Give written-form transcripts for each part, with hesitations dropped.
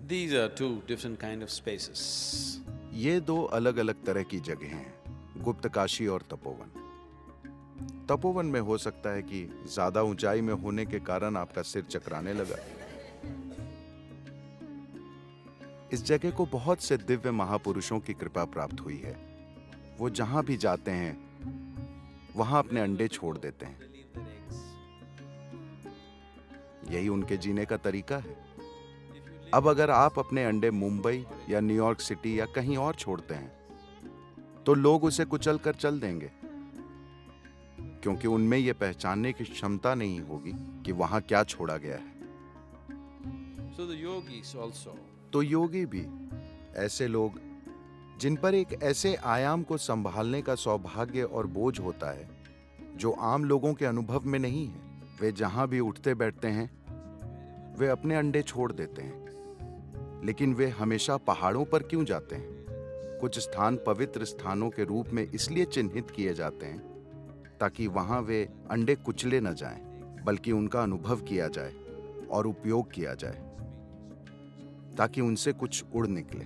These are two different kind of spaces. ये दो अलग अलग तरह की जगह हैं, गुप्त काशी और तपोवन। तपोवन में हो सकता है कि ज्यादा ऊंचाई में होने के कारण आपका सिर चकराने लगा। इस जगह को बहुत से दिव्य महापुरुषों की कृपा प्राप्त हुई है। वो जहां भी जाते हैं वहां अपने अंडे छोड़ देते हैं। यही उनके जीने का तरीका है। अब अगर आप अपने अंडे मुंबई या न्यूयॉर्क सिटी या कहीं और छोड़ते हैं तो लोग उसे कुचल कर चल देंगे, क्योंकि उनमें यह पहचानने की क्षमता नहीं होगी कि वहां क्या छोड़ा गया है। So the yogis also. तो योगी भी, ऐसे लोग जिन पर एक ऐसे आयाम को संभालने का सौभाग्य और बोझ होता है जो आम लोगों के अनुभव में नहीं है, वे जहां भी उठते बैठते हैं वे अपने अंडे छोड़ देते हैं। लेकिन वे हमेशा पहाड़ों पर क्यों जाते हैं? कुछ स्थान पवित्र स्थानों के रूप में इसलिए चिन्हित किए जाते हैं ताकि वहां वे अंडे कुचले न जाएं, बल्कि उनका अनुभव किया जाए और उपयोग किया जाए, ताकि उनसे कुछ उड़ निकले।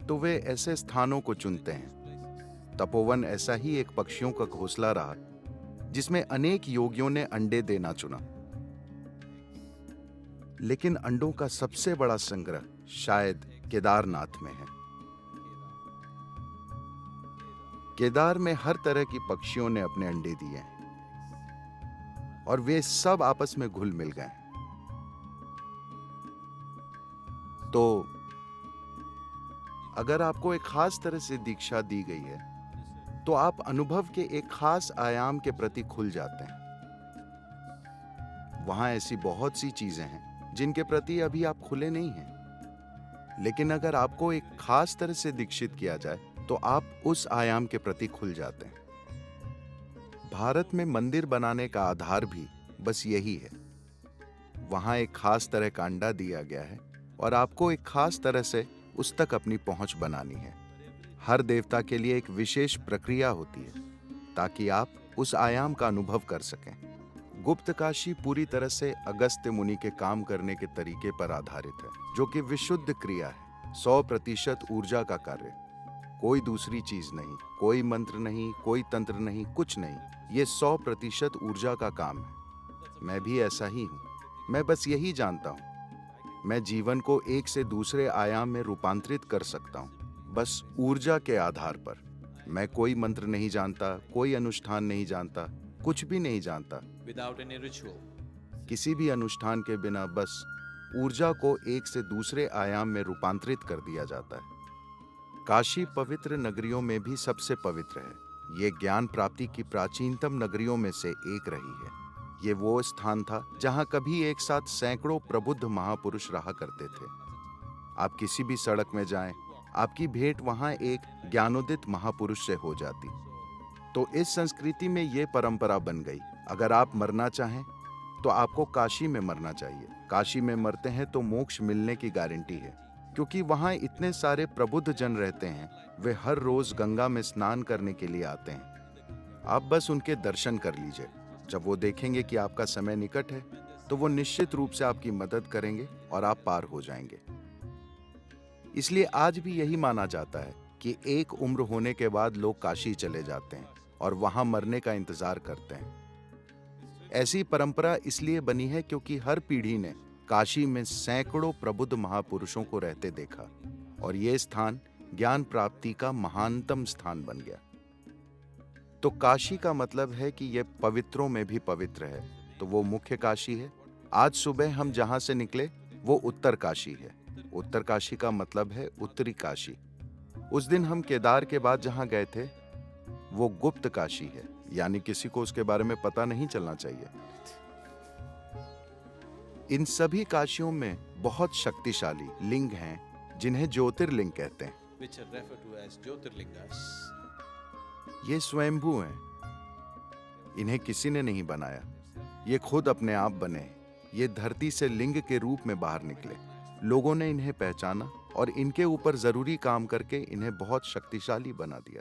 तो वे ऐसे स्थानों को चुनते हैं। तपोवन ऐसा ही एक पक्षियों का घोंसला रहा जिसमें अनेक योगियों ने अंडे देना चुना। लेकिन अंडों का सबसे बड़ा संग्रह शायद केदारनाथ में है। केदार में हर तरह की पक्षियों ने अपने अंडे दिए हैं और वे सब आपस में घुल मिल गए। तो अगर आपको एक खास तरह से दीक्षा दी गई है तो आप अनुभव के एक खास आयाम के प्रति खुल जाते हैं। वहां ऐसी बहुत सी चीजें हैं जिनके प्रति अभी आप खुले नहीं हैं, लेकिन अगर आपको एक खास तरह से दीक्षित किया जाए तो आप उस आयाम के प्रति खुल जाते हैं। भारत में मंदिर बनाने का आधार भी बस यही है। वहां एक खास तरह का अंडा दिया गया है और आपको एक खास तरह से उस तक अपनी पहुंच बनानी है। हर देवता के लिए एक विशेष प्रक्रिया होती है ताकि आप उस आयाम का अनुभव कर सकें। गुप्त काशी पूरी तरह से अगस्त्य मुनि के काम करने के तरीके पर आधारित है, जो कि विशुद्ध क्रिया है, 100% ऊर्जा का कार्य। कोई दूसरी चीज नहीं, कोई मंत्र नहीं, कोई तंत्र नहीं, कुछ नहीं। ये 100% ऊर्जा का काम है। मैं भी ऐसा ही हूं। मैं बस यही जानता हूं, मैं जीवन को एक से दूसरे आयाम में रूपांतरित कर सकता हूं, बस ऊर्जा के आधार पर। मैं कोई मंत्र नहीं जानता, कोई अनुष्ठान नहीं जानता, कुछ भी नहीं जानता। Without any ritual. किसी भी अनुष्ठान के बिना बस ऊर्जा को एक से दूसरे आयाम में रूपांतरित कर दिया जाता है। काशी पवित्र नगरियों में भी सबसे पवित्र है। ये ज्ञान प्राप्ति की प्राचीनतम नगरियों में से एक रही है। ये वो स्थान था जहां कभी एक साथ सैकड़ों प्रबुद्ध महापुरुष रहा करते थे। आप किसी भी सड़क में जाएं, आपकी भेंट वहां एक ज्ञानोदित महापुरुष से हो जाती। तो इस संस्कृति में ये परंपरा बन गई, अगर आप मरना चाहें तो आपको काशी में मरना चाहिए। काशी में मरते हैं तो मोक्ष मिलने की गारंटी है, क्योंकि वहां इतने सारे प्रबुद्ध जन रहते हैं। वे हर रोज गंगा में स्नान करने के लिए आते हैं। आप बस उनके दर्शन कर लीजिए। जब वो देखेंगे कि आपका समय निकट है तो वो निश्चित रूप से आपकी मदद करेंगे और आप पार हो जाएंगे। इसलिए आज भी यही माना जाता है कि एक उम्र होने के बाद लोग काशी चले जाते हैं और वहां मरने का इंतजार करते हैं। ऐसी परंपरा इसलिए बनी है क्योंकि हर पीढ़ी ने काशी में सैकड़ों प्रबुद्ध महापुरुषों को रहते देखा और यह स्थान ज्ञान प्राप्ति का महानतम स्थान बन गया। तो काशी का मतलब है कि यह पवित्रों में भी पवित्र है, तो वो मुख्य काशी है। आज सुबह हम जहां से निकले वो उत्तर काशी है। उत्तर काशी का मतलब है उत्तरी काशी। उस दिन हम केदार के बाद जहां गए थे वो गुप्त काशी है, यानी किसी को उसके बारे में पता नहीं चलना चाहिए। इन सभी काशियों में बहुत शक्तिशाली लिंग हैं जिन्हें ज्योतिर्लिंग कहते हैं। Which are referred to as Jyotirlingas. ये स्वयंभू हैं। इन्हें किसी ने नहीं बनाया, ये खुद अपने आप बने। ये धरती से लिंग के रूप में बाहर निकले। लोगों ने इन्हें पहचाना और इनके ऊपर जरूरी काम करके इन्हें बहुत शक्तिशाली बना दिया।